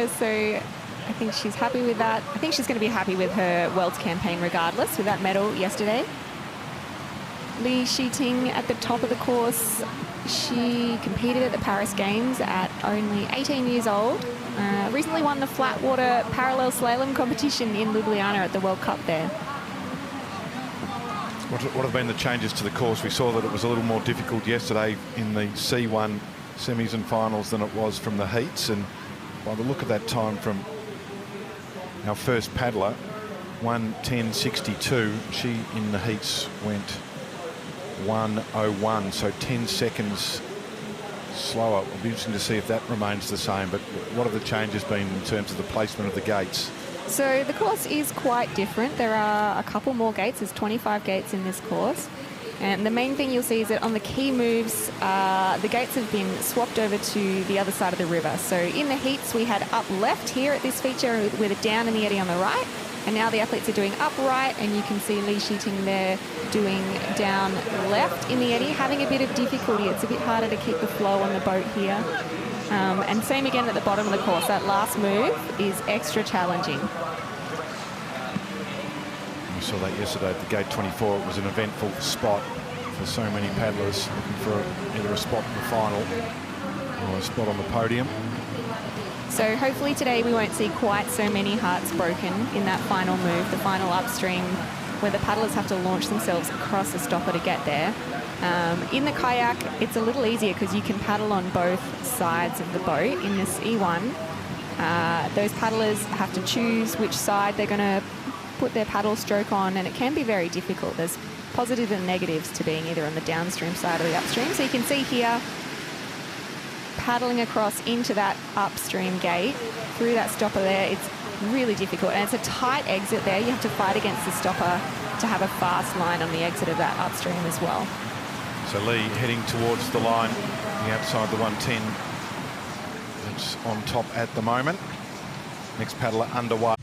hours, so I think she's happy with that. I think she's going to be happy with her Worlds campaign regardless, with that medal yesterday. Li Shiting at the top of the course. She competed at the Paris Games at only 18 years old. Recently won the flat water parallel slalom competition in Ljubljana at the World Cup there. What have been the changes to the course? We saw that it was a little more difficult yesterday in the C1 semis and finals than it was from the heats, and by the look of that time from our first paddler, 1:10.62, she in the heats went 1:01, so 10 seconds slower. It'll be interesting to see if that remains the same, but what have the changes been in terms of the placement of the gates? So the course is quite different. There are a couple more gates. There's 25 gates in this course. And the main thing you'll see is that on the key moves, the gates have been swapped over to the other side of the river. So in the heats, we had up left here at this feature with a down in the eddy on the right. And now the athletes are doing upright, and you can see Li Shiting there doing down left in the eddy, having a bit of difficulty. It's a bit harder to keep the flow on the boat here. And same again at the bottom of the course. That last move is extra challenging. We saw that yesterday at the gate 24. It was an eventful spot for so many paddlers looking for either a spot in the final or a spot on the podium. So hopefully today we won't see quite so many hearts broken in that final move, the final upstream, where the paddlers have to launch themselves across the stopper to get there. In the kayak, it's a little easier because you can paddle on both sides of the boat. In this E1, those paddlers have to choose which side they're going to put their paddle stroke on, and it can be very difficult. There's positives and negatives to being either on the downstream side or the upstream. So you can see here, paddling across into that upstream gate, through that stopper there, it's really difficult. And it's a tight exit there. You have to fight against the stopper to have a fast line on the exit of that upstream as well. So Lee heading towards the line, the outside the 1:10. It's on top at the moment. Next paddler underway.